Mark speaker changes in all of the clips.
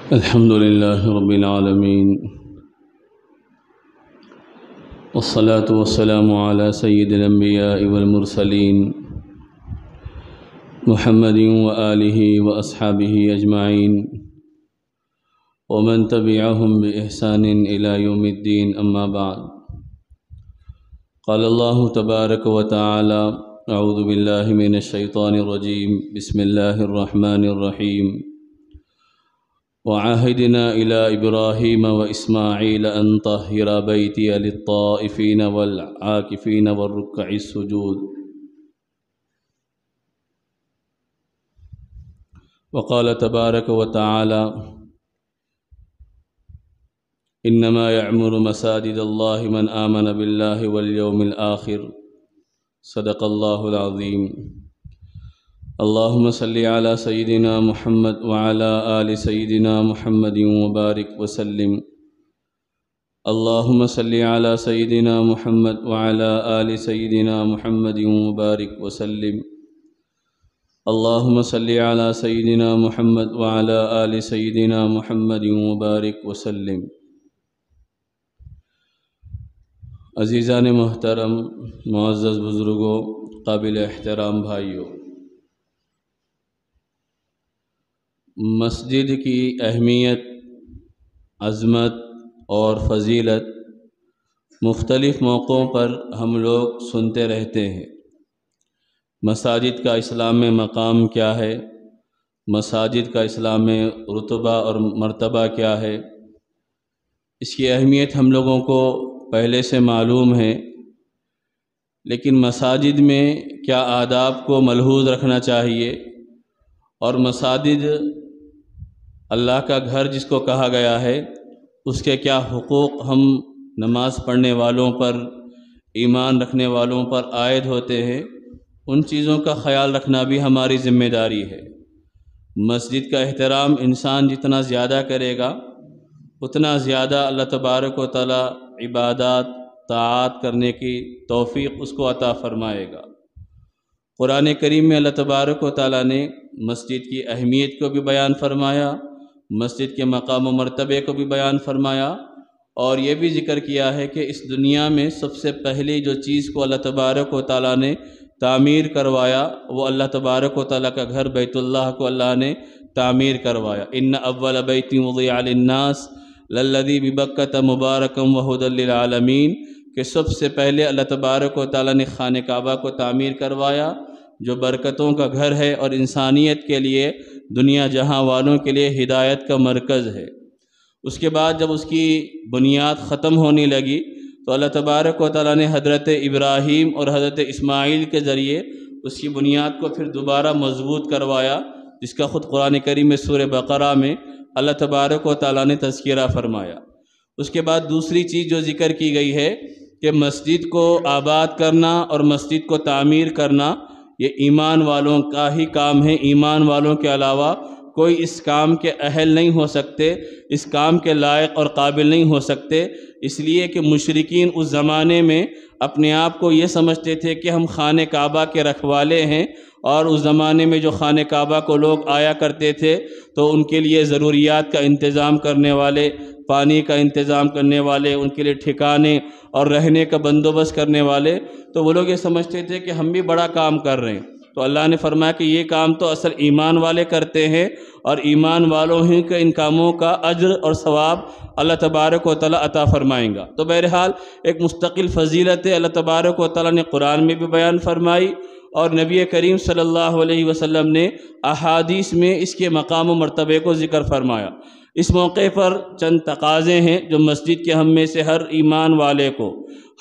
Speaker 1: الحمد لله رب العالمين، والصلاة والسلام على سيد الأنبياء والمرسلين محمد وآله وأصحابه أجمعين ومن تبعهم بإحسان إلى يوم الدين، أما بعد. قال الله تبارك وتعالى: أعوذ بالله من الشيطان الرجيم، بسم الله الرحمن الرحيم. وعهدنا إلى إبراهيم وإسماعيل أن طهر بيتي للطائفين والعاكفين والركع السجود. وقال تبارك وتعالى: إنما يعمر مساجد الله من آمن بالله واليوم الآخر. صدق الله العظيم. اللهم صل على سيدنا محمد وعلى آل سيدنا محمد وبارك وسلم. اللهم صل على سيدنا محمد وعلى آل سيدنا محمد وبارك وسلم. اللهم صل على سيدنا محمد وعلى آل سيدنا محمد وبارك وسلم. عزیزان محترم، معزز بزرگوں، قابل احترام بھائیوں، مسجد کی اہمیت، عظمت اور فضیلت مختلف موقعوں پر ہم لوگ سنتے رہتے ہیں۔ مساجد کا اسلام میں مقام کیا ہے، مساجد کا اسلام میں رتبہ اور مرتبہ کیا ہے، اس کی اہمیت ہم لوگوں کو پہلے سے معلوم ہے، لیکن مساجد میں کیا آداب کو ملحوظ رکھنا چاہیے، اور مساجد اللہ کا گھر جس کو کہا گیا ہے، اس کے کیا حقوق ہم نماز پڑھنے والوں پر، ایمان رکھنے والوں پر عائد ہوتے ہیں، ان چیزوں کا خیال رکھنا بھی ہماری ذمہ داری ہے۔ مسجد کا احترام انسان جتنا زیادہ کرے گا، اتنا زیادہ اللہ تبارک و تعالی عبادات، طاعات کرنے کی توفیق اس کو عطا فرمائے گا۔ قرآن کریم میں اللہ تبارک و تعالی نے مسجد کی اہمیت کو بھی بیان فرمایا، مسجد کے مقام و مرتبے کو بھی بیان فرمایا، اور یہ بھی ذکر کیا ہے کہ اس دنیا میں سب سے پہلی جو چیز کو اللہ تبارک و تعالی نے تعمیر کروایا، وہ اللہ تبارک و تعالی کا گھر بیت اللہ کو اللہ نے تعمیر کروایا۔ ان اول بیت وضع للناس للذی ببکۃ مبارکا وہدی للعالمین، کہ سب سے پہلے اللہ تبارک و تعالی نے خانہ کعبہ کو تعمیر کروایا، جو برکتوں کا گھر ہے اور انسانیت کے لیے، دنیا جہاں والوں کے لیے ہدایت کا مرکز ہے۔ اس کے بعد جب اس کی بنیاد ختم ہونے لگی تو اللہ تبارک و تعالی نے حضرت ابراہیم اور حضرت اسماعیل کے ذریعے اس کی بنیاد کو پھر دوبارہ مضبوط کروایا، جس کا خود قرآن کریم میں سورہ بقرہ میں اللہ تبارک و تعالی نے تذکرہ فرمایا۔ اس کے بعد دوسری چیز جو ذکر کی گئی ہے کہ مسجد کو آباد کرنا اور مسجد کو تعمیر کرنا، یہ ایمان والوں کا ہی کام ہے۔ ایمان والوں کے علاوہ کوئی اس کام کے اہل نہیں ہو سکتے، اس کام کے لائق اور قابل نہیں ہو سکتے، اس لیے کہ مشرکین اس زمانے میں اپنے آپ کو یہ سمجھتے تھے کہ ہم خانہ کعبہ کے رکھوالے ہیں، اور اس زمانے میں جو خانہ کعبہ کو لوگ آیا کرتے تھے تو ان کے لیے ضروریات کا انتظام کرنے والے، پانی کا انتظام کرنے والے، ان کے لیے ٹھکانے اور رہنے کا بندوبست کرنے والے، تو وہ لوگ یہ سمجھتے تھے کہ ہم بھی بڑا کام کر رہے ہیں۔ تو اللہ نے فرمایا کہ یہ کام تو اصل ایمان والے کرتے ہیں، اور ایمان والوں ہی کے ان کاموں کا اجر اور ثواب اللہ تبارک و تعالی عطا فرمائیں گا۔ تو بہرحال ایک مستقل فضیلت اللہ تبارک و تعالی نے قرآن میں بھی بیان فرمائی، اور نبی کریم صلی اللہ علیہ وسلم نے احادیث میں اس کے مقام و مرتبے کو ذکر فرمایا۔ اس موقع پر چند تقاضے ہیں جو مسجد کے ہم میں سے ہر ایمان والے کو،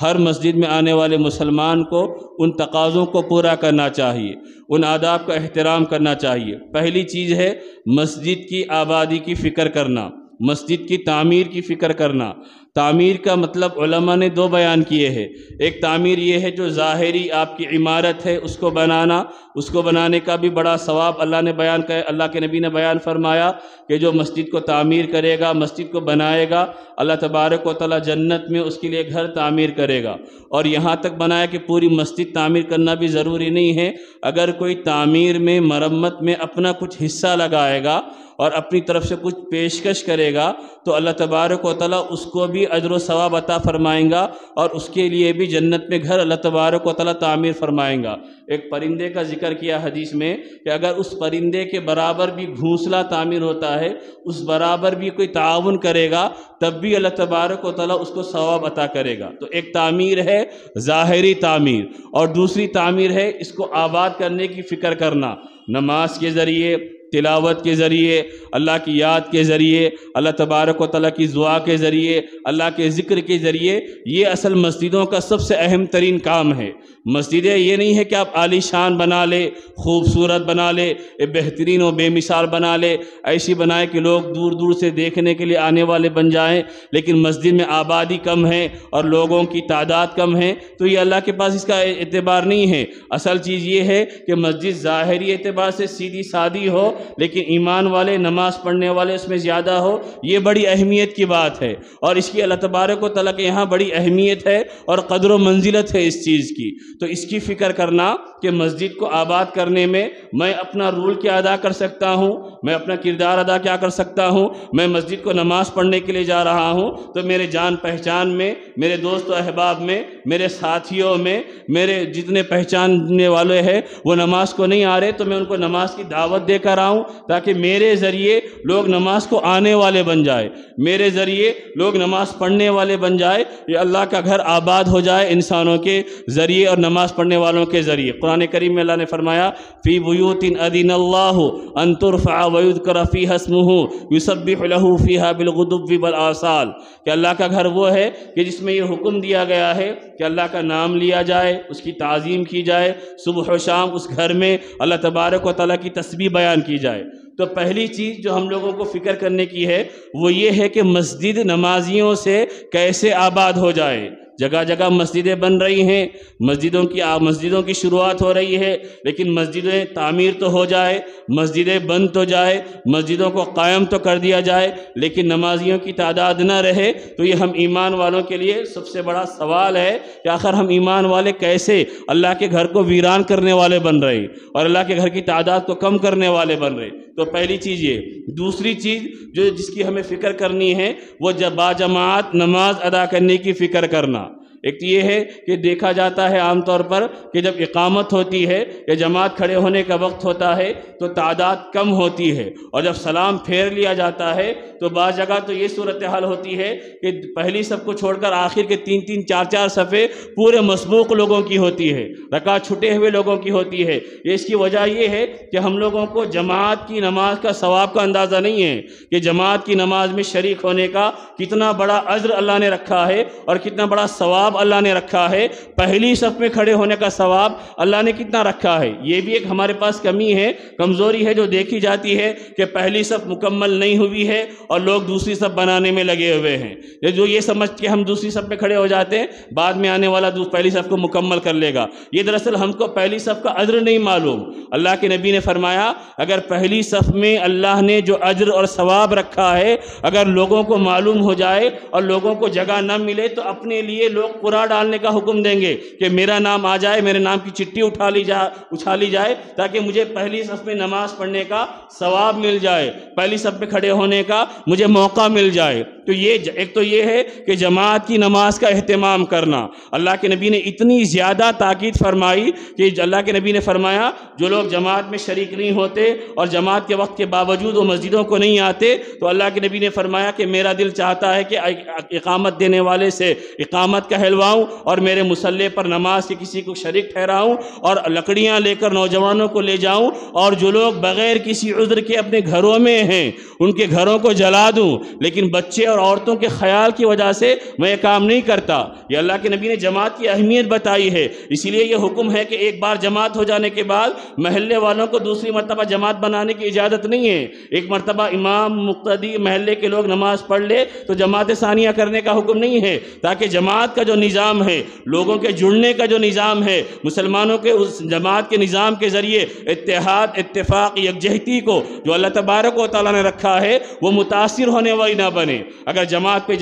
Speaker 1: ہر مسجد میں آنے والے مسلمان کو ان تقاضوں کو پورا کرنا چاہیے، ان آداب کا احترام کرنا چاہیے۔ پہلی چیز ہے مسجد کی آبادی کی فکر کرنا، مسجد کی تعمیر کی فکر کرنا، تعمیر کا مطلب علماء نے دو بیان کیے ہیں۔ ایک تعمیر یہ ہے جو ظاہری آپ کی عمارت ہے اس کو بنانا، اس کو بنانے کا بھی بڑا ثواب اللہ نے بیان کیا، اللہ کے نبی نے بیان فرمایا کہ جو مسجد کو تعمیر کرے گا، مسجد کو بنائے گا، اللہ تبارک و تعالی جنت میں اس کے لیے گھر تعمیر کرے گا۔ اور یہاں تک بنایا کہ پوری مسجد تعمیر کرنا بھی ضروری نہیں ہے، اگر کوئی تعمیر میں مرمت میں اپنا کچھ حصہ لگائے گا اور اپنی طرف سے کچھ پیشکش کرے گا تو اللہ تبارک و تعالیٰ اس کو بھی اجر و ثواب عطا فرمائیں گا، اور اس کے لیے بھی جنت میں گھر اللہ تبارک و تعالیٰ تعمیر فرمائیں گا۔ ایک پرندے کا ذکر کیا حدیث میں کہ اگر اس پرندے کے برابر بھی گھونسلہ تعمیر ہوتا ہے، اس برابر بھی کوئی تعاون کرے گا، تب بھی اللہ تبارک و تعالیٰ اس کو ثواب عطا کرے گا۔ تو ایک تعمیر ہے ظاہری تعمیر، اور دوسری تعمیر ہے اس کو آباد کرنے کی فکر کرنا، نماز کے ذریعے، تلاوت کے ذریعے، اللہ کی یاد کے ذریعے، اللہ تبارک و تعالیٰ کی دعا کے ذریعے، اللہ کے ذکر کے ذریعے۔ یہ اصل مسجدوں کا سب سے اہم ترین کام ہے۔ مسجدیں یہ نہیں ہے کہ آپ عالی شان بنا لے، خوبصورت بنا لے، بہترین و بے مثال بنا لے، ایسی بنائے کہ لوگ دور دور سے دیکھنے کے لیے آنے والے بن جائیں، لیکن مسجد میں آبادی کم ہے اور لوگوں کی تعداد کم ہے تو یہ اللہ کے پاس اس کا اعتبار نہیں ہے۔ اصل چیز یہ ہے کہ مسجد ظاہری اعتبار سے سیدھی سادی ہو، لیکن ایمان والے، نماز پڑھنے والے اس میں زیادہ ہو، یہ بڑی اہمیت کی بات ہے، اور اس کی اللہ تبارک و تعالیٰ کے یہاں بڑی اہمیت ہے اور قدر و منزلت ہے اس چیز کی۔ تو اس کی فکر کرنا کہ مسجد کو آباد کرنے میں میں اپنا رول کیا ادا کر سکتا ہوں، میں اپنا کردار ادا کیا کر سکتا ہوں۔ میں مسجد کو نماز پڑھنے کے لیے جا رہا ہوں تو میرے جان پہچان میں، میرے دوست و احباب میں، میرے ساتھیوں میں، میرے جتنے پہچاننے والے ہیں وہ نماز کو نہیں آ رہے تو میں ان کو نماز کی دعوت دے کر آؤں، تاکہ میرے ذریعے لوگ نماز کو آنے والے بن جائے، میرے ذریعے لوگ نماز پڑھنے والے بن جائے، یہ اللہ کا گھر آباد ہو جائے انسانوں کے ذریعے اور نماز پڑھنے والوں کے ذریعے۔ قرآن کریم میں اللہ نے فرمایا فی بیوت اذن اللہ ان ترفع ویذکر فیہا اسمہ یسبح لہ فیہا بالغدو والآصال، کہ اللہ کا گھر وہ ہے کہ جس میں یہ حکم دیا گیا ہے کہ اللہ کا نام لیا جائے، اس کی تعظیم کی جائے، صبح و شام اس گھر میں اللہ تبارک و تعالیٰ کی تسبیح بیان کی جائے۔ تو پہلی چیز جو ہم لوگوں کو فکر کرنے کی ہے وہ یہ ہے کہ مسجد نمازیوں سے کیسے آباد ہو جائے۔ جگہ جگہ مسجدیں بن رہی ہیں، مسجدوں کی شروعات ہو رہی ہے، لیکن مسجدیں تعمیر تو ہو جائے، مسجدیں بند تو جائے، مسجدوں کو قائم تو کر دیا جائے، لیکن نمازیوں کی تعداد نہ رہے تو یہ ہم ایمان والوں کے لیے سب سے بڑا سوال ہے کہ آخر ہم ایمان والے کیسے اللہ کے گھر کو ویران کرنے والے بن رہے اور اللہ کے گھر کی تعداد کو کم کرنے والے بن رہے۔ تو پہلی چیز یہ۔ دوسری چیز جس کی ہمیں فکر کرنی ہے وہ باجماعت نماز ادا کرنے کی فکر کرنا۔ ایک تو یہ ہے کہ دیکھا جاتا ہے عام طور پر کہ جب اقامت ہوتی ہے یا جماعت کھڑے ہونے کا وقت ہوتا ہے تو تعداد کم ہوتی ہے، اور جب سلام پھیر لیا جاتا ہے تو بعض جگہ تو یہ صورتحال ہوتی ہے کہ پہلی صف کو چھوڑ کر آخر کے 3-3 4-4 صفیں پورے مسبوق لوگوں کی ہوتی ہے، رکعت چھٹے ہوئے لوگوں کی ہوتی ہے۔ اس کی وجہ یہ ہے کہ ہم لوگوں کو جماعت کی نماز کا ثواب کا اندازہ نہیں ہے کہ جماعت کی نماز میں شریک ہونے کا کتنا بڑا اجر اللہ نے رکھا ہے اور کتنا بڑا ثواب اللہ نے رکھا ہے، پہلی صف میں کھڑے ہونے کا ثواب اللہ نے کتنا رکھا ہے۔ یہ بھی ایک ہمارے پاس کمی ہے، کمزوری ہے جو دیکھی جاتی ہے کہ پہلی صف مکمل نہیں ہوئی ہے اور لوگ دوسری صف بنانے میں لگے ہوئے ہیں، جو یہ سمجھ کے ہم دوسری صف میں کھڑے ہو جاتے ہیں بعد میں آنے والا پہلی صف کو مکمل کر لے گا۔ یہ دراصل ہم کو پہلی صف کا اجر نہیں معلوم۔ اللہ کے نبی نے فرمایا اگر پہلی صف میں اللہ نے جو اجر اور ثواب رکھا ہے اگر لوگوں کو معلوم ہو جائے اور لوگوں کو جگہ نہ ملے تو اپنے لیے لوگ قرعہ ڈالنے کا حکم دیں گے کہ میرا نام آ جائے، میرے نام کی چٹھی اچھالی جائے تاکہ مجھے پہلی صف میں نماز پڑھنے کا ثواب مل جائے، پہلی صف میں کھڑے ہونے کا مجھے موقع مل جائے۔ تو یہ ایک تو یہ ہے کہ جماعت کی نماز کا اہتمام کرنا۔ اللہ کے نبی نے اتنی زیادہ تاکید فرمائی کہ اللہ کے نبی نے فرمایا جو لوگ جماعت میں شریک نہیں ہوتے اور جماعت کے وقت کے باوجود وہ مسجدوں کو نہیں آتے تو اللہ کے نبی نے فرمایا کہ میرا دل چاہتا ہے کہ اقامت دینے والے سے اقامت کہلواؤں اور میرے مصلی پر نماز کے کسی کو شریک ٹھہراؤں اور لکڑیاں لے کر نوجوانوں کو لے جاؤں اور جو لوگ بغیر کسی عذر کے اپنے گھروں میں ہیں ان کے گھروں کو جلا دوں، لیکن بچے اور عورتوں کے خیال کی وجہ سے میں یہ کام نہیں کرتا۔ یہ اللہ کے نبی نے جماعت کی اہمیت بتائی ہے، اسی لیے یہ حکم ہے کہ ایک بار جماعت ہو جانے کے بعد محلے والوں کو دوسری مرتبہ جماعت بنانے کی اجازت نہیں ہے۔ ایک مرتبہ امام مقتدی محلے کے لوگ نماز پڑھ لے تو جماعت ثانیہ کرنے کا حکم نہیں ہے، تاکہ جماعت کا جو نظام ہے، لوگوں کے جڑنے کا جو نظام ہے، مسلمانوں کے اس جماعت کے نظام کے ذریعے اتحاد، اتفاق، یکجہتی کو جو اللہ تبارک و تعالیٰ نے رکھا ہے وہ متاثر ہونے والی نہ بنے۔ اگر جماعت پہ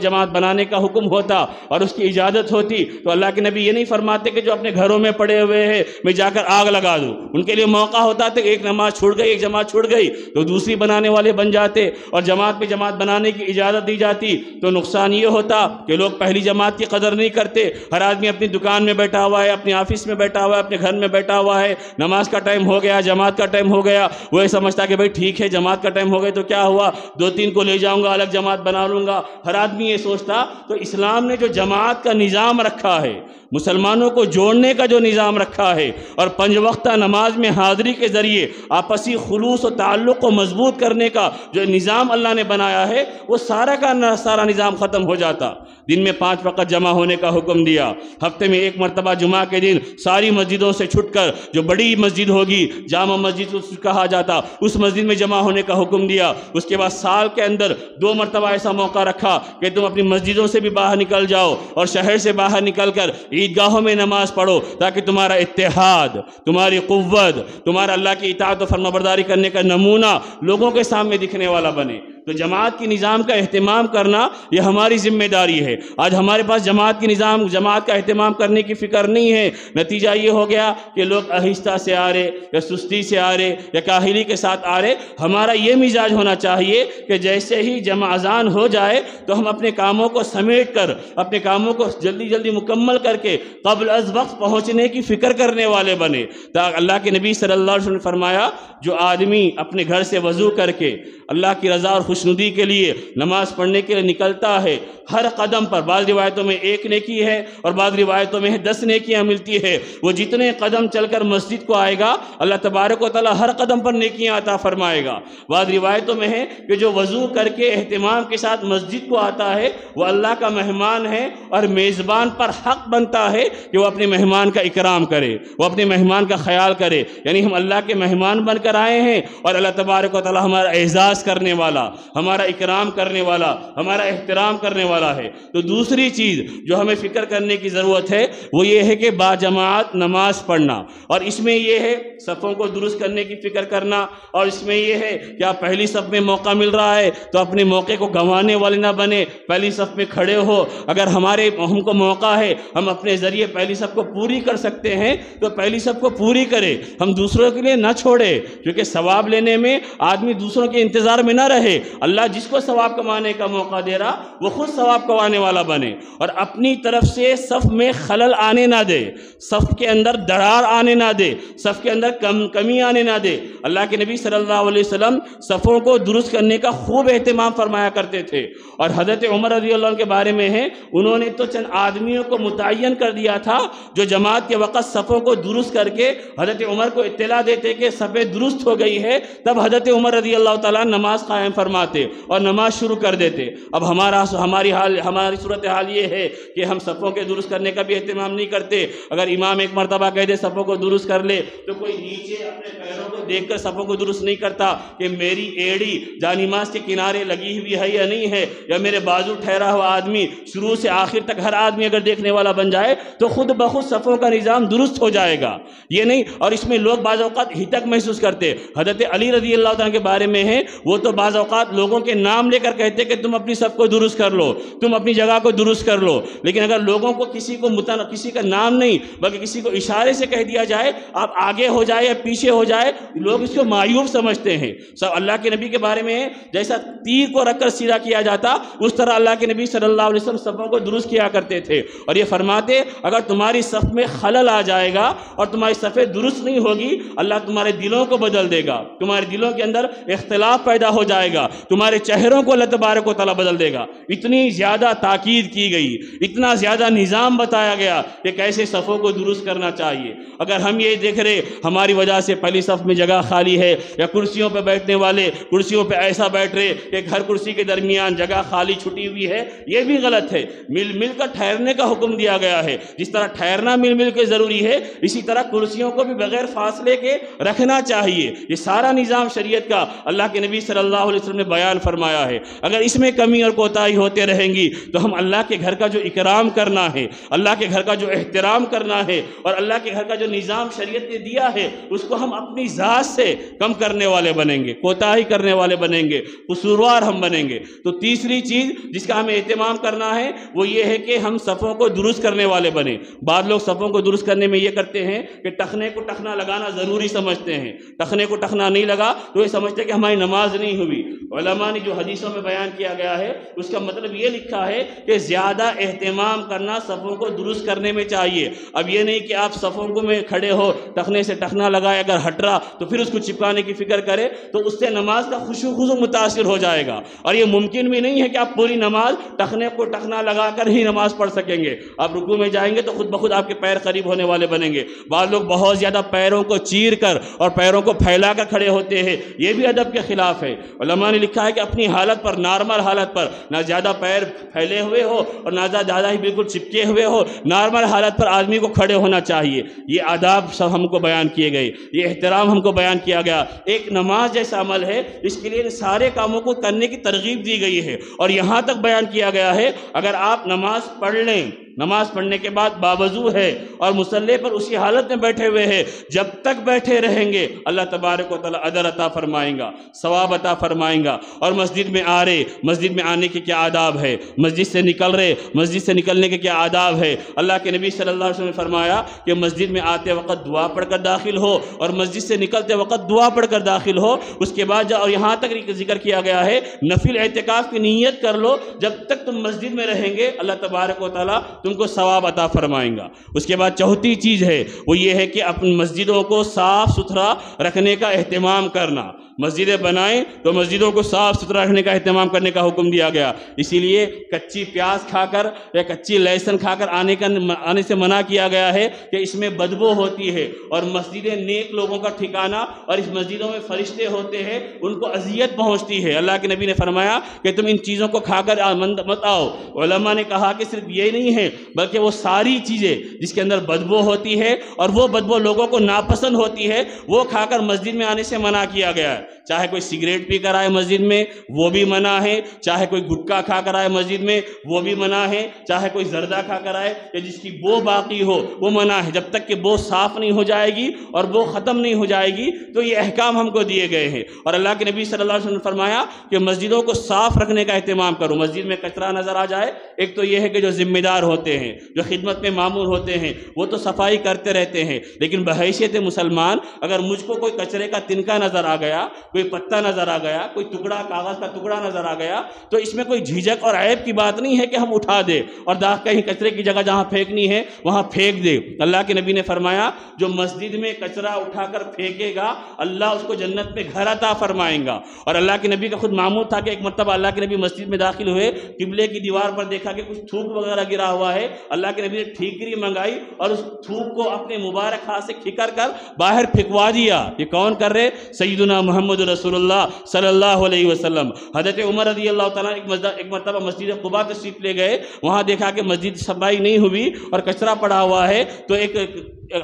Speaker 1: جماعت بنانے کا حکم ہوتا اور اس کی اجازت ہوتی تو اللہ کے نبی یہ نہیں فرماتے کہ جو اپنے گھروں میں پڑے ہوئے ہیں میں جا کر آگ لگا دوں۔ ان کے لیے موقع ہوتا کہ ایک نماز چھوڑ گئی، ایک جماعت چھوڑ گئی تو دوسری بنانے والے بن جاتے، اور جماعت پہ جماعت بنانے کی اجازت دی جاتی تو نقصان یہ ہوتا کہ لوگ پہلی جماعت کی قدر نہیں کرتے۔ ہر آدمی اپنی دکان میں بیٹھا ہوا ہے، اپنے آفس میں بیٹھا ہوا ہے، اپنے گھر میں بیٹھا ہوا ہے، نماز کا ٹائم ہو گیا، جماعت کا ٹائم ہو گیا، وہ یہ سمجھتا کہ بھئی ٹھیک ہے جماعت کا ٹائم ہو گیا تو کیا ہوا، 2-3 کو لے جاؤں گا، الگ جماعت بنا لوں گا، ہر آدمی یہ سوچتا۔ تو اسلام نے جو جماعت کا نظام رکھا ہے، مسلمانوں کو جوڑنے کا جو نظام رکھا ہے، اور 5 وقتہ نماز میں حاضری کے ذریعے آپسی خلوص و تعلق کو مضبوط کرنے کا جو نظام اللہ نے بنایا ہے، وہ سارا کا سارا نظام ختم ہو جاتا۔ دن میں 5 وقت جمع ہونے کا حکم دیا، ہفتے میں 1 مرتبہ جمعہ کے دن ساری مسجدوں سے چھٹ کر جو بڑی مسجد ہوگی، جامع مسجد کہا جاتا، اس مسجد میں جمع ہونے کا حکم دیا۔ اس کے بعد سال کے اندر 2 مرتبہ ایسا موقع رکھا کہ تم اپنی مسجدوں سے بھی باہر نکل جاؤ اور شہر سے باہر نکل کر عیدگاہوں میں نماز پڑھو، تاکہ تمہارا اتحاد، تمہاری قوت، تمہارا اللہ کی اطاعت و فرمانبرداری کرنے کا نمونہ لوگوں کے سامنے دکھنے والا بنے۔ تو جماعت کی نظام کا اہتمام کرنا یہ ہماری ذمہ داری ہے۔ آج ہمارے پاس جماعت کا اہتمام کرنے کی فکر نہیں ہے، نتیجہ یہ ہو گیا کہ لوگ آہستہ سے آ رہے یا سستی سے آ رہے یا کاہلی کے ساتھ آ رہے۔ ہمارا یہ مزاج ہونا چاہیے کہ جیسے ہی اذان ہو جائے تو ہم اپنے کاموں کو سمیٹ کر، اپنے کاموں کو جلدی مکمل کر کے قبل از وقت پہنچنے کی فکر کرنے والے بنے۔ تاکہ اللہ کے نبی صلی اللہ علیہ وسلم نے فرمایا، جو آدمی اپنے گھر سے وضو کر کے اللہ کی رضا اور خوشنودی کے لیے نماز پڑھنے کے لیے نکلتا ہے، ہر قدم پر بعض روایتوں میں 1 نیکی ہے اور بعض روایتوں میں 10 نیکیاں ملتی ہے۔ وہ جتنے قدم چل کر مسجد کو آئے گا اللہ تبارک و تعالیٰ ہر قدم پر نیکیاں عطا فرمائے گا۔ بعض روایتوں میں ہے کہ جو وضو کر کے اہتمام کے ساتھ مسجد کو آتا ہے وہ اللہ کا مہمان ہے، اور میزبان پر حق بنتا ہے کہ وہ اپنے مہمان کا اکرام کرے، وہ اپنے مہمان کا خیال کرے۔ یعنی ہم اللہ کے مہمان بن کر آئے ہیں اور اللہ تبارک و تعالیٰ ہمارا اعزاز کرنے والا، ہمارا اکرام کرنے والا، ہمارا احترام کرنے والا ہے۔ تو دوسری چیز جو ہمیں فکر کرنے کی ضرورت ہے وہ یہ ہے کہ باجماعت نماز پڑھنا، اور اس میں یہ ہے صفوں کو درست کرنے کی فکر کرنا، اور اس میں یہ ہے کہ آپ پہلی صف میں موقع مل رہا ہے تو اپنے موقع کو گنوانے والے نہ بنے، پہلی صف میں کھڑے ہو۔ اگر ہم کو موقع ہے، ہم اپنے ذریعے پہلی صف کو پوری کر سکتے ہیں تو پہلی صف کو پوری کرے، ہم دوسروں کے لیے نہ چھوڑے، کیونکہ ثواب لینے میں آدمی دوسروں کے انتظار میں نہ رہے۔ اللہ جس کو ثواب کمانے کا موقع دے رہا وہ خود ثواب کمانے والا بنے، اور اپنی طرف سے صف میں خلل آنے نہ دے، صف کے اندر دراڑ آنے نہ دے، صف کے اندر کمی آنے نہ دے۔ اللہ کے نبی صلی اللہ علیہ وسلم صفوں کو درست کرنے کا خوب اہتمام فرمایا کرتے تھے، اور حضرت عمر رضی اللہ عنہ کے بارے میں ہے، انہوں نے تو چند آدمیوں کو متعین کر دیا تھا جو جماعت کے وقت صفوں کو درست کر کے حضرت عمر کو اطلاع دیتے کہ صفیں درست ہو گئی ہے، تب حضرت عمر رضی اللہ تعالیٰ نماز قائم فرماتے اور نماز شروع کر دیتے۔ اب ہماری صورتحال یہ ہے کہ ہم صفوں کے درست کرنے کا بھی اہتمام نہیں کرتے۔ اگر امام ایک مرتبہ کہہ دے صفوں کو درست کر لے تو کوئی نیچے اپنے پیروں کو دیکھ کر صفوں کو درست نہیں کرتا کہ میری ایڑی جانماز کے کنارے لگی ہوئی ہے یا نہیں ہے، یا میرے بازو ٹھہرا ہوا آدمی شروع سے آخر تک ہر آدمی اگر دیکھنے والا بن جائے تو خود بخود صفوں کا نظام درست ہو جائے گا، یہ نہیں۔ اور اس میں لوگ بعض اوقات ہتک محسوس کرتے۔ حضرت علی رضی اللہ عنہ کے بارے میں ہے، وہ تو بعض اوقات لوگوں کے نام لے کر کہتے کہ تم اپنی صف کو درست کر لو، تم اپنی جگہ کو درست کر لو، لیکن اگر لوگوں کو کسی کا نام نہیں بلکہ کسی کو اشارے سے کہہ دیا جائے آپ آگے ہو جائے یا پیچھے ہو جائے، لوگ اس کو معیوب سمجھتے ہیں۔ سب اللہ کے نبی کے بارے میں ہے، جیسا تیر کو رکھ کر سیدھا کیا جاتا اس طرح اللہ کے نبی صلی اللہ علیہ وسلم صفوں کو درست کیا کرتے تھے، اور یہ فرماتے اگر تمہاری صف میں خلل آ جائے گا اور تمہاری صفیں درست نہیں ہوگی، اللہ تمہارے دلوں کو بدل دے گا، تمہارے دلوں کے اندر اختلاف پیدا ہو جائے گا، تمہارے چہروں کو اللہ تبارک و تعالیٰ بدل دے گا۔ اتنی زیادہ تاکید کی گئی، اتنا زیادہ نظام بتایا گیا کہ کیسے صفوں کو درست کرنا چاہیے۔ اگر ہم یہ دیکھ رہے ہماری وجہ سے پہلی صف میں جگہ خالی ہے، یا کرسیوں پہ بیٹھنے والے کرسیوں پہ ایسا بیٹھ رہے کہ ہر کرسی کے درمیان جگہ خالی چھٹی ہوئی ہے، یہ بھی غلط ہے۔ مل مل کر ٹھہرنے کا حکم دیا گیا ہے۔ جس طرح ٹھہرنا مل مل کے ضروری ہے، اسی طرح کرسیوں کو بھی بغیر فاصلے کے رکھنا چاہیے۔ یہ سارا نظام شریعت کا اللہ کے نبی صلی اللہ علیہ وسلم نے بیان فرمایا ہے۔ اگر اس میں کمی اور کوتاہی ہوتے رہیں گی تو ہم اللہ کے گھر کا جو اکرام کرنا ہے، اللہ کے گھر کا جو احترام کرنا ہے، اور اللہ کے گھر کا جو نظام شریعت نے دیا ہے، اس کو ہم اپنی ذات سے کم کرنے والے بنیں گے، کوتاہی کرنے والے بنیں گے، قصوروار ہم بنیں گے۔ تو تیسری چیز جس کا ہمیں اہتمام کرنا ہے وہ یہ ہے کہ ہم صفوں کو درست کرنے والے بنیں۔ بعض لوگ صفوں کو درست کرنے میں یہ کرتے ہیں کہ ٹخنے کو ٹخنا لگانا ضروری سمجھتے ہیں، ٹخنے کو ٹخنا نہیں لگا تو یہ سمجھتے ہیں کہ ہماری نماز نہیں ہوئی۔ علماء نے جو حدیثوں میں بیان کیا گیا ہے اس کا مطلب یہ لکھا ہے کہ زیادہ اہتمام کرنا صفوں کو درست کرنے میں چاہیے۔ اب یہ نہیں کہ آپ صفوں کو میں کھڑے ہو ٹخنے سے ٹخنا لگائے، اگر ہٹ رہا تو پھر اس کو چپکانے کی فکر کرے تو اس سے نماز کا خشوع خضوع متاثر ہو جائے گا، اور یہ ممکن بھی نہیں ہے کہ آپ پوری نماز ٹخنے کو ٹخنا لگا کر ہی نماز پڑھ سکیں گے۔ آپ رکوع میں جائیں گے تو خود بخود آپ کے پیر قریب ہونے والے بنیں گے۔ بعض لوگ بہت زیادہ پیروں کو چیر کر اور پیروں کو پھیلا کر کھڑے ہوتے ہیں، یہ بھی ادب کے خلاف ہے۔ علماء نے لکھا ہے کہ اپنی حالت پر، نارمل حالت پر، نہ زیادہ پیر پھیلے ہوئے ہو اور نہ زیادہ ہی بالکل چپکے ہوئے ہو، نارمل حالت پر آدمی کو کھڑے ہونا چاہیے۔ یہ آداب سب ہم کو بیان کیے گئے، یہ احترام ہم کو بیان کیا گیا۔ ایک نماز جیسا عمل ہے، اس کے لیے سارے کاموں کو کرنے کی ترغیب دی گئی ہے، اور یہاں تک بیان کیا گیا ہے اگر آپ نماز پڑھ لیں، نماز پڑھنے کے بعد باوضو ہے اور مصلی پر اسی حالت میں بیٹھے ہوئے ہیں، جب تک بیٹھے رہیں گے اللہ تبارک و تعالیٰ اجر عطا فرمائیں گا، ثواب عطا فرمائیں گا۔ اور مسجد میں آ رہے، مسجد میں آنے کے کیا آداب ہے، مسجد سے نکل رہے، مسجد سے نکلنے کے کیا آداب ہے۔ اللہ کے نبی صلی اللہ علیہ وسلم نے فرمایا کہ مسجد میں آتے وقت دعا پڑھ کر داخل ہو، اور مسجد سے نکلتے وقت دعا پڑھ کر داخل ہو۔ اس کے بعد اور یہاں تک ذکر کیا گیا ہے نفل اعتکاف کی نیت کر لو، جب تک تم مسجد میں رہیں گے اللہ تبارک و تعالیٰ تم کو ثواب عطا فرمائیں گا۔ اس کے بعد چوتھی چیز ہے وہ یہ ہے کہ اپنی مسجدوں کو صاف ستھرا رکھنے کا اہتمام کرنا۔ مسجدیں بنائیں تو مسجدوں کو صاف ستھرا رکھنے کا اہتمام کرنے کا حکم دیا گیا۔ اسی لیے کچی پیاز کھا کر یا کچی لہسن کھا کر آنے سے منع کیا گیا ہے کہ اس میں بدبو ہوتی ہے، اور مسجدیں نیک لوگوں کا ٹھکانہ، اور اس مسجدوں میں فرشتے ہوتے ہیں، ان کو اذیت پہنچتی ہے۔ اللہ کے نبی نے فرمایا کہ تم ان چیزوں کو کھا کر مت آؤ۔ علماء نے کہا کہ صرف یہ نہیں ہے بلکہ وہ ساری چیزیں جس کے اندر بدبو ہوتی ہے اور وہ بدبو لوگوں کو ناپسند ہوتی ہے، وہ کھا کر مسجد میں آنے سے منع کیا گیا ہے۔ چاہے کوئی سگریٹ پی کر آئے مسجد میں وہ بھی منع ہے، چاہے کوئی گٹکا کھا کر آئے مسجد میں وہ بھی منع ہے، چاہے کوئی زردہ کھا کر آئے یا جس کی بو باقی ہو وہ منع ہے۔ جب تک کہ بو صاف نہیں ہو جائے گی اور بو ختم نہیں ہو جائے گی تو یہ احکام ہم کو دیے گئے ہیں۔ اور اللہ کے نبی صلی اللہ علیہ وسلم نے فرمایا کہ مسجدوں کو صاف رکھنے کا اہتمام کرو۔ مسجد میں کچرا نظر آ جائے، ایک تو یہ ہے کہ جو ذمہ دار ہوتے ہیں، جو خدمت میں مامور ہوتے ہیں، وہ تو صفائی کرتے رہتے ہیں، لیکن بحیثیت مسلمان اگر مجھ کو کوئی کچرے کا تنکا نظر آ گیا، کوئی پتا نظر آ گیا، کوئی ٹکڑا کاغذ کا ٹکڑا نظر آ گیا، تو اس میں کوئی جھجک اور عیب کی بات نہیں ہے کہ ہم اٹھا دیں اور کہیں کچرے کی جگہ جہاں پھینکنی ہے وہاں پھینک دے۔ اللہ کے نبی نے فرمایا جو مسجد میں کچرا اٹھا کر پھینکے گا اللہ اس کو جنت میں گھر عطا فرمائیں گا۔ اور اللہ کے نبی کا خود معمول تھا کہ ایک مرتبہ اللہ کے نبی مسجد میں داخل ہوئے، قبلے کی دیوار پر دیکھا کہ کچھ تھوک وغیرہ گرا ہوا ہے، اللہ کے نبی نے ٹھیکری منگائی اور اس تھوک کو اپنے مبارک ہاتھ سے کھکر کر باہر پھینکوا دیا۔ یہ کون کر رہے؟ سیدنا محمد رسول اللہ صلی اللہ علیہ وسلم۔ حضرت عمر رضی اللہ تعالیٰ ایک مرتبہ مسجد قباء تشریف لے گئے، وہاں دیکھا کہ مسجد صفائی نہیں ہوئی اور کچرا پڑا ہوا ہے، تو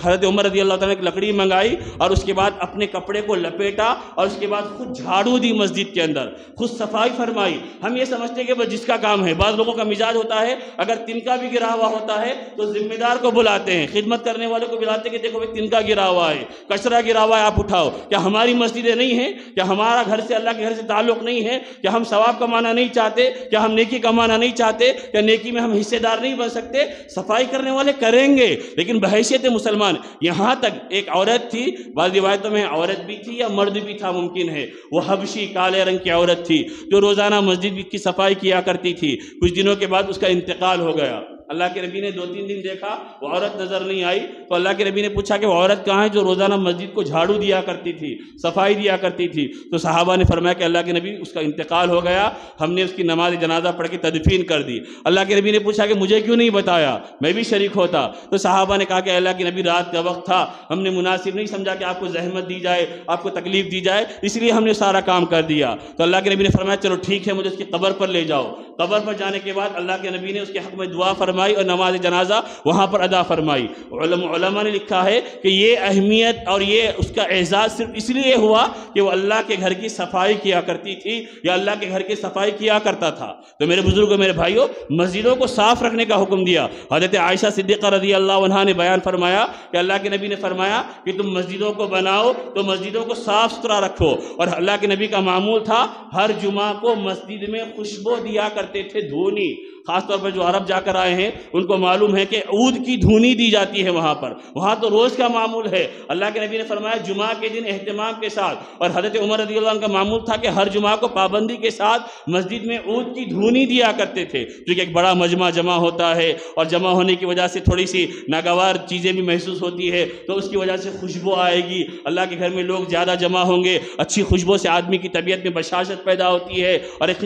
Speaker 1: حضرت عمر رضی اللہ تعالیٰ نے ایک لکڑی منگائی اور اس کے بعد اپنے کپڑے کو لپیٹا اور اس کے بعد خود جھاڑو دی مسجد کے اندر، خود صفائی فرمائی۔ ہم یہ سمجھتے ہیں کہ بس جس کا کام ہے، بعض لوگوں کا مزاج ہوتا ہے اگر تنکا بھی گرا ہوا ہوتا ہے تو ذمہ دار کو بلاتے ہیں، خدمت کرنے والے کو بلاتے ہیں کہ دیکھو بھائی تنکا گرا ہوا ہے، کچرا گرا ہوا ہے، آپ اٹھاؤ۔ کیا ہماری مسجدیں نہیں ہیں؟ کیا ہمارا گھر سے اللہ کے گھر سے تعلق نہیں ہے؟ کیا ہم ثواب کمانا نہیں چاہتے؟ کیا ہم نیکی کمانا نہیں چاہتے؟ کیا نیکی میں ہم حصے دار نہیں بن سکتے؟ صفائی کرنے والے کریں گے، لیکن بحیثیت مسلمان یہاں تک ایک عورت تھی، بعض روایتوں میں عورت بھی تھی یا مرد بھی تھا ممکن ہے، وہ حبشی کالے رنگ کی عورت تھی جو روزانہ مسجد کی صفائی کیا کرتی تھی۔ کچھ دنوں کے بعد اس کا انتقال ہو گیا۔ اللہ کے نبی نے 2-3 دن دیکھا وہ عورت نظر نہیں آئی، تو اللہ کے نبی نے پوچھا کہ وہ عورت کہاں ہے جو روزانہ مسجد کو جھاڑو دیا کرتی تھی، صفائی دیا کرتی تھی؟ تو صحابہ نے فرمایا کہ اللہ کے نبی اس کا انتقال ہو گیا، ہم نے اس کی نماز جنازہ پڑھ کے تدفین کر دی۔ اللہ کے نبی نے پوچھا کہ مجھے کیوں نہیں بتایا، میں بھی شریک ہوتا؟ تو صحابہ نے کہا کہ اللہ کے نبی رات کا وقت تھا، ہم نے مناسب نہیں سمجھا کہ آپ کو زحمت دی جائے، آپ کو تکلیف دی جائے، اس لیے ہم نے سارا کام کر دیا۔ تو اللہ کے نبی نے فرمایا چلو ٹھیک ہے، مجھے اس کی قبر پر لے جاؤ۔ قبر پر جانے کے بعد اللہ کے نبی نے اس کے حق میں دعا فرمائی اور نماز جنازہ وہاں پر ادا فرمائی۔ علماء نے لکھا ہے کہ یہ اہمیت اور یہ اس کا اعزاز صرف اس لیے ہوا کہ وہ اللہ کے گھر کی صفائی کیا کرتی تھی یا اللہ کے گھر کی صفائی کیا کرتا تھا۔ تو میرے بزرگوں، میرے بھائیوں، مسجدوں کو صاف رکھنے کا حکم دیا۔ حضرت عائشہ صدیقہ رضی اللہ عنہا نے بیان فرمایا کہ اللہ کے نبی نے فرمایا کہ تم مسجدوں کو بناؤ تو مسجدوں کو صاف ستھرا رکھو، اور اللہ کے نبی کا معمول تھا ہر جمعہ کو مسجد میں خوشبو دیا کرتے تھے، دھونی۔ خاص طور پر جو عرب جا کر آئے ہیں ان کو معلوم ہے کہ عود کی دھونی دی جاتی ہے وہاں پر، وہاں تو روز کا معمول ہے۔ اللہ کے نبی نے فرمایا جمعہ کے دن اہتمام کے ساتھ، اور حضرت عمر رضی اللہ عنہ کا معمول تھا کہ ہر جمعہ کو پابندی کے ساتھ مسجد میں عود کی دھونی دیا کرتے تھے، جو کہ ایک بڑا مجمع جمع ہوتا ہے، اور جمع ہونے کی وجہ سے تھوڑی سی ناگوار چیزیں بھی محسوس ہوتی ہے، تو اس کی وجہ سے خوشبو آئے گی، اللہ کے گھر میں لوگ زیادہ جمع ہوں گے، اچھی خوشبو سے آدمی کی طبیعت میں بشاشت پیدا ہوتی ہے اور ایک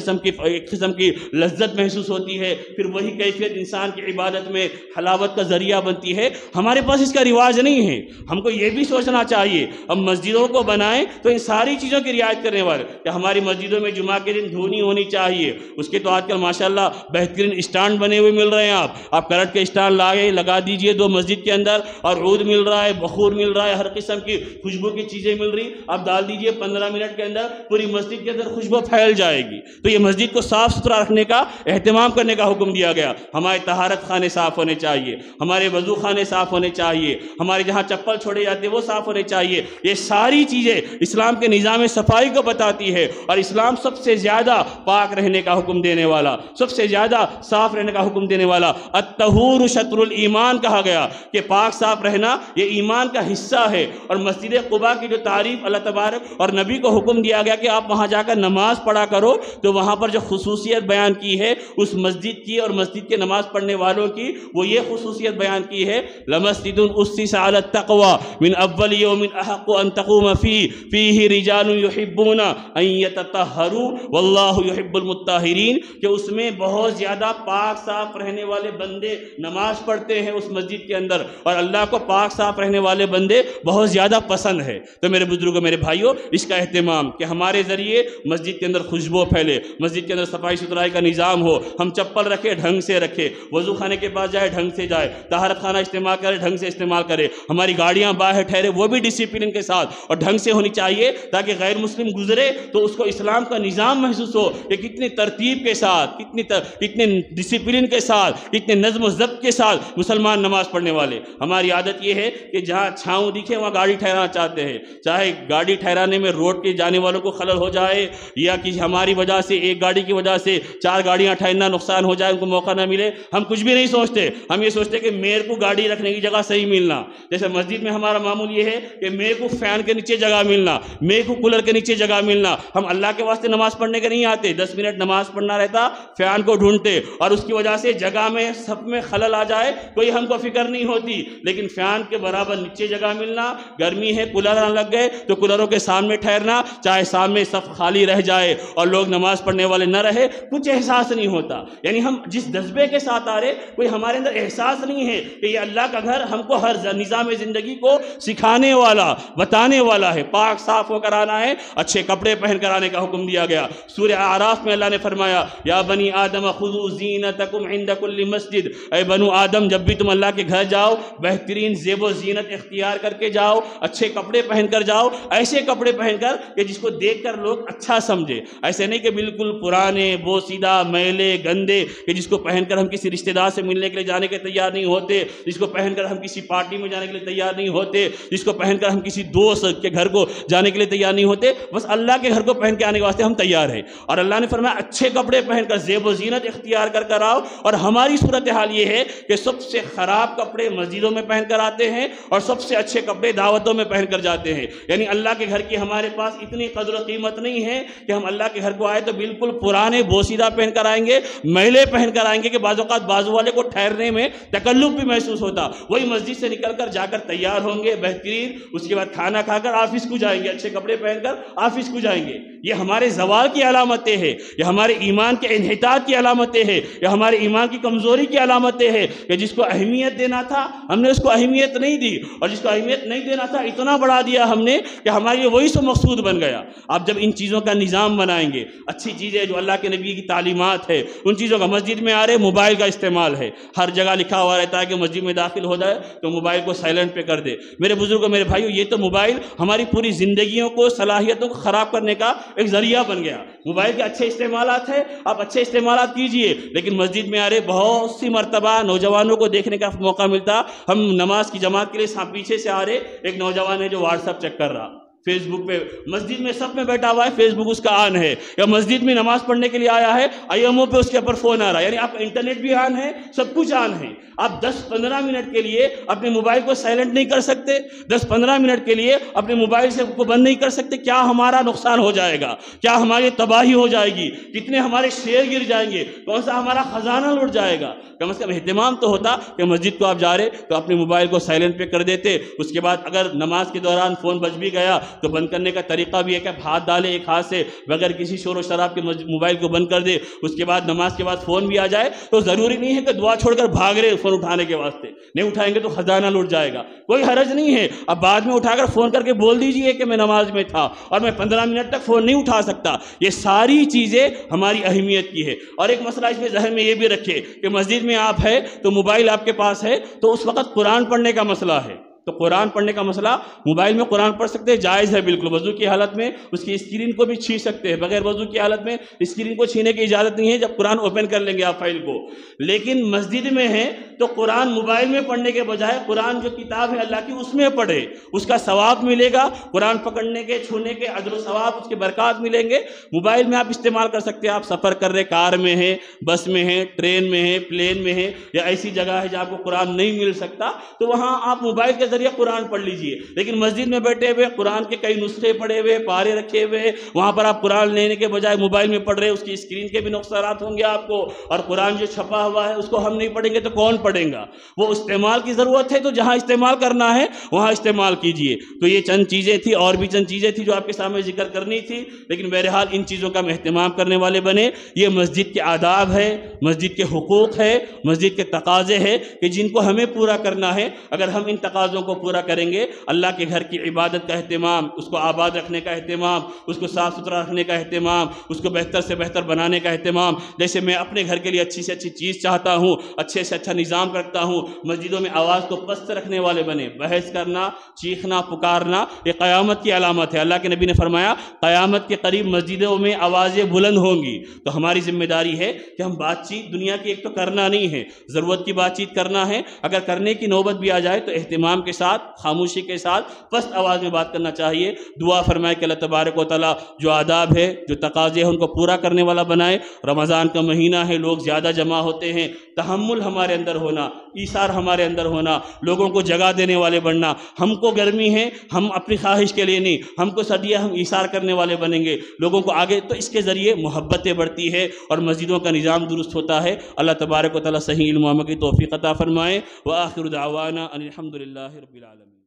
Speaker 1: قسم کی لذت محسوس ہوتی ہے، پھر وہی کیفیت انسان کی عبادت میں حلاوت کا ذریعہ بنتی ہے۔ ہمارے پاس اس کا رواج نہیں ہے، ہم کو یہ بھی سوچنا چاہیے ہم مسجدوں کو بنائیں تو ان ساری چیزوں کی رعایت کرنے والے، کہ ہماری مسجدوں میں جمعہ کے دن دھونی ہونی چاہیے۔ اس کے تو آج کل ماشاءاللہ بہترین اسٹانڈ بنے ہوئے مل رہے ہیں، آپ کرٹ کے اسٹانڈ لگا دیجئے 2 مسجد کے اندر، اور عود مل رہا ہے، بخور مل رہا ہے، ہر قسم کی خوشبو کی چیزیں مل رہی، آپ ڈال دیجئے 15 منٹ کے اندر پوری مسجد کے اندر خوشبو پھیل جائے گی۔ تو یہ مسجد کو صاف ستھرا رکھنے کا، اہتمام کرنے کا حکم دیا گیا۔ ہمارے طہارت خانے صاف ہونے چاہیے، ہمارے وضو خانے صاف ہونے چاہیے، ہمارے جہاں چپل چھوڑے جاتے ہیں وہ صاف ہونے چاہیے۔ یہ ساری چیزیں اسلام کے نظام صفائی کو بتاتی ہے، اور اسلام سب سے زیادہ پاک رہنے کا حکم دینے والا، سب سے زیادہ صاف رہنے کا حکم دینے والا۔ الطہور شطر الایمان کہا گیا کہ پاک صاف رہنا یہ ایمان کا حصہ ہے۔ اور مسجد قباء کی جو تعریف اللہ تبارک اور نبی کو حکم دیا گیا کہ آپ وہاں جا کر نماز پڑھا کرو، تو وہاں پر جو خصوصیت بیان کی ہے اس مسجد کی اور مسجد کے نماز پڑھنے والوں کی، وہ یہ خصوصیت بیان کی ہے لمسجد اسس علی التقوی من اول یوم احق ان تقوم فیہ رجال یحبون ان یتطہروا واللہ یحب المطہرین، کہ اس میں بہت زیادہ پاک صاف رہنے والے بندے نماز پڑھتے ہیں اس مسجد کے اندر، اور اللہ کو پاک صاف رہنے والے بندے بہت زیادہ پسند ہے۔ تو میرے بزرگوں، میرے بھائیوں، اس کا اہتمام کہ ہمارے ذریعے مسجد کے اندر خوشبو پھیلے، مسجد کے اندر صفائی ستھرائی کا نظام ہو، ہم چپل رکھے ڈھنگ سے رکھے، وضو خانے کے پاس جائے ڈھنگ سے جائے، طہارت خانہ استعمال کرے ڈھنگ سے استعمال کرے، ہماری گاڑیاں باہر ٹھہرے وہ بھی ڈسپلن کے ساتھ اور ڈھنگ سے ہونی چاہیے، تاکہ غیر مسلم گزرے تو اس کو اسلام کا نظام محسوس ہو کہ کتنی ترتیب کے ساتھ، کتنے ڈسپلن کے ساتھ، کتنے نظم و ضبط کے ساتھ مسلمان نماز پڑھنے والے۔ ہماری عادت یہ ہے کہ جہاں چھاؤں دکھے وہاں گاڑی ٹھہرانا چاہتے ہیں، چاہے گاڑی ٹھہرانے میں روڈ کے جانے والوں کو خلل ہو جائے، یا کہ ہماری وجہ سے ایک گاڑی کی وجہ سے 4 گاڑیاں ٹھہرنا نقصان ہو جائے، ان کو موقع نہ ملے، ہم کچھ بھی نہیں سوچتے، ہم یہ سوچتے کہ میرے کو گاڑی رکھنے کی جگہ صحیح ملنا۔ جیسے مسجد میں ہمارا معمول یہ ہے کہ میرے کو فین کے نیچے جگہ ملنا، میرے کو کولر کے نیچے جگہ ملنا۔ ہم اللہ کے واسطے نماز پڑھنے کے نہیں آتے، 10 منٹ نماز پڑھنا رہتا فین کو ڈھونڈتے، اور اس کی وجہ سے جگہ میں صف میں خلل آ جائے کوئی ہم کو فکر نہیں ہوتی، لیکن فین کے برابر نیچے جگہ ملنا، گرمی ہے کولر نہ لگ گئے تو کولروں کے سامنے ٹھہرنا، چاہے سامنے صف خالی رہ جائے اور لوگ نماز پڑھنے والے نہ رہے، کچھ احساس نہیں ہوتا۔ یعنی ہم جس جذبے کے ساتھ آ رہے، کوئی ہمارے اندر احساس نہیں ہے کہ یہ اللہ کا گھر ہم کو ہر نظام زندگی کو سکھانے والا، بتانے والا ہے۔ پاک صاف ہو کر آنا ہے، اچھے کپڑے پہن کر آنے کا حکم دیا گیا۔ سورہ اعراف میں اللہ نے فرمایا یا بنی آدم خذوا زینتکم عند کل مسجد، اے بنو آدم جب بھی تم اللہ کے گھر جاؤ بہترین زیب و زینت اختیار کر کے جاؤ، اچھے کپڑے پہن کر جاؤ، ایسے کپڑے پہن کر کہ جس کو دیکھ کر لوگ اچھا سمجھے، ایسے نہیں کہ بالکل پرانے بوسیدہ میلے گندے کہ جس کو پہن کر ہم کسی رشتہ دار سے ملنے کے لیے جانے کے تیار نہیں ہوتے، جس کو پہن کر ہم کسی پارٹی میں جانے کے لیے تیار نہیں ہوتے، جس کو پہن کر ہم کسی دوست کے گھر کو جانے کے لیے تیار نہیں ہوتے، بس اللہ کے گھر کو پہن کے آنے کے واسطے ہم تیار ہیں۔ اور اللہ نے فرمایا اچھے کپڑے پہن کر زیب و زینت اختیار کر کر آؤ۔ اور ہماری صورتحال یہ ہے کہ سب سے خراب کپڑے مسجدوں میں پہن کر آتے ہیں اور سب سے اچھے کپڑے دعوتوں میں پہن کر جاتے ہیں۔ یعنی اللہ کے گھر کی ہمارے پاس اتنی قدر و قیمت نہیں ہے کہ ہم اللہ کے گھر کو آئے تو بالکل پرانے بوسیدہ پہن کر آئیں گے، میلے پہن کر آئیں گے کہ بعض اوقات بازو والے کو ٹھہرنے میں تکلف بھی محسوس ہوتا، وہی مسجد سے نکل کر جا کر تیار ہوں گے بہترین، اس کے بعد کھانا کھا کر آفس کو جائیں گے، اچھے کپڑے پہن کر آفس کو جائیں گے۔ یہ ہمارے زوال کی علامتیں ہیں، یہ ہمارے ایمان کے انحطاط کی علامتیں ہیں، یہ ہمارے ایمان کی کمزوری کی علامتیں ہیں کہ جس کو اہمیت دینا تھا ہم نے اس کو اہمیت نہیں دی، اور جس کو اہمیت نہیں دینا تھا اتنا بڑھا دیا ہم نے کہ ہمارے لیے وہی سو مقصود بن گیا۔ آپ جب ان چیزوں کا نظام بنائیں گے، اچھی چیزیں جو اللہ کے نبی کی تعلیمات ہے ان چیزوں کا، مسجد میں آ رہے موبائل کا استعمال ہے، ہر جگہ لکھا ہوا رہتا ہے کہ مسجد میں داخل ہو جائے تو موبائل کو سائلنٹ پہ کر دے۔ میرے بزرگوں، میرے بھائیوں، یہ تو موبائل ہماری پوری زندگیوں کو، صلاحیتوں کو خراب کرنے کا ایک ذریعہ بن گیا۔ موبائل کے اچھے استعمالات ہیں، آپ اچھے استعمالات کیجئے، لیکن مسجد میں آ رہے بہت سی مرتبہ نوجوانوں کو دیکھنے کا موقع ملتا، ہم نماز کی جماعت کے لیے پیچھے سے آ رہے، ایک نوجوان ہے جو واٹس ایپ چیک کر رہا، فیس بک پہ، مسجد میں سب میں بیٹھا ہوا ہے، فیس بک اس کا آن ہے، یا مسجد میں نماز پڑھنے کے لیے آیا ہے، IMO پہ اس کے اوپر فون آ رہا ہے، یعنی آپ کا انٹرنیٹ بھی آن ہے، سب کچھ آن ہے۔ آپ 10-15 منٹ کے لیے اپنے موبائل کو سائلنٹ نہیں کر سکتے، 10-15 منٹ کے لیے اپنے موبائل سے کو بند نہیں کر سکتے، کیا ہمارا نقصان ہو جائے گا، کیا ہماری تباہی ہو جائے گی، کتنے ہمارے شیئر گر جائیں گے، کون سا ہمارا خزانہ لٹ جائے گا۔ کم از کم اہتمام تو ہوتا کہ مسجد کو آپ جا رہے تو اپنے موبائل کو سائلنٹ پہ کر دیتے، اس کے بعد اگر نماز کے دوران فون بج بھی گیا تو بند کرنے کا طریقہ بھی ہے کہ آپ ہاتھ ڈالیں ایک ہاتھ سے بغیر کسی شور و شراب کے موبائل کو بند کر دے، اس کے بعد نماز کے بعد فون بھی آ جائے تو ضروری نہیں ہے کہ دعا چھوڑ کر بھاگ رہے فون اٹھانے کے واسطے، نہیں اٹھائیں گے تو خزانہ لٹ جائے گا، کوئی حرج نہیں ہے، اب بعد میں اٹھا کر فون کر کے بول دیجئے کہ میں نماز میں تھا اور میں 15 منٹ تک فون نہیں اٹھا سکتا۔ یہ ساری چیزیں ہماری اہمیت کی ہے۔ اور ایک مسئلہ اس میں ذہن میں یہ بھی رکھے کہ مسجد میں آپ ہے تو موبائل آپ کے پاس ہے تو اس وقت قرآن پڑھنے کا مسئلہ ہے، تو قرآن پڑھنے کا مسئلہ، موبائل میں قرآن پڑھ سکتے ہیں، جائز ہے بالکل، وضو کی حالت میں اس کی اسکرین کو بھی چھین سکتے ہیں، بغیر وضو کی حالت میں اسکرین کو چھینے کی اجازت نہیں ہے جب قرآن اوپن کر لیں گے آپ فائل کو۔ لیکن مسجد میں ہے تو قرآن موبائل میں پڑھنے کے بجائے قرآن جو کتاب ہے اللہ کی اس میں پڑھے، اس کا ثواب ملے گا، قرآن پکڑنے کے، چھونے کے اجر و ثواب، اس کے برکات ملیں گے۔ موبائل میں آپ استعمال کر سکتے ہیں، آپ سفر کر رہے، کار میں ہیں، بس میں ہیں، ٹرین میں ہیں، پلین میں ہیں، یا ایسی جگہ ہے جہاں آپ کو قرآن نہیں مل سکتا تو وہاں آپ موبائل کے ذریعے قرآن پڑھ لیجئے۔ لیکن مسجد میں بیٹھے ہوئے قرآن کے کئی نسخے پڑے ہوئے، پارے رکھے ہوئے، وہاں پر آپ قرآن لینے کے بجائے موبائل میں پڑھ رہے، اس کی اسکرین کے بھی نقصانات ہوں گے آپ کو، اور قرآن جو چھپا ہوا ہے اس کو ہم نہیں پڑھیں گے تو کون پڑھیں گا؟ وہ استعمال کی ضرورت ہے تو جہاں استعمال کرنا ہے وہاں استعمال کیجئے۔ تو یہ چند چیزیں تھی، اور بھی چند چیزیں تھی جو آپ کے سامنے ذکر کرنی تھی، لیکن بہرحال ان چیزوں کا ہم اہتمام کرنے والے بنے۔ یہ مسجد کے آداب ہے، مسجد کے حقوق ہے، مسجد کے تقاضے ہیں کہ جن کو ہمیں پورا کرنا ہے۔ اگر ہم ان تقاضوں کو پورا کریں گے، اللہ کے گھر کی عبادت کا اہتمام، اس کو آباد رکھنے کا اہتمام، اس کو صاف ستھرا رکھنے کا اہتمام، اس کو بہتر سے بہتر بنانے کا اہتمام، جیسے میں اپنے گھر کے لیے اچھی سے اچھی چیز چاہتا ہوں، اچھے سے اچھا نظام رکھتا ہوں، مسجدوں میں آواز کو پست رکھنے والے بنے۔ بحث کرنا، چیخنا، پکارنا یہ قیامت کی علامت ہے۔ اللہ کے نبی نے فرمایا قیامت کے قریب مسجدوں میں آوازیں بلند ہوں گی۔ تو ہماری ذمہ داری ہے کہ ہم بات چیت دنیا کی ایک تو کرنا نہیں ہے، ضرورت کی بات چیت کرنا ہے، اگر کرنے کی نوبت بھی آ جائے تو اہتمام کے ساتھ، خاموشی کے ساتھ، پست آواز میں بات کرنا چاہیے۔ دعا فرمائے کہ اللہ تبارک و تعالیٰ جو آداب ہے، جو تقاضے ہیں ان کو پورا کرنے والا بنائے۔ رمضان کا مہینہ ہے، لوگ زیادہ جمع ہوتے ہیں، تحمل ہمارے اندر ہونا، ایثار ہمارے اندر ہونا، لوگوں کو جگہ دینے والے بننا۔ ہم کو گرمی ہے، ہم اپنی خواہش کے لیے نہیں، ہم کو سردی ہے، ہم ایثار کرنے والے بنیں گے، لوگوں کو آگے، تو اس کے ذریعے محبتیں بڑھتی ہے اور مسجدوں کا نظام درست ہوتا ہے۔ اللہ تبارک و تعالیٰ صحیح علم و عمل کی توفیق عطا فرمائے۔ وآخر دعوانا ان الحمد للہ رب العالمین۔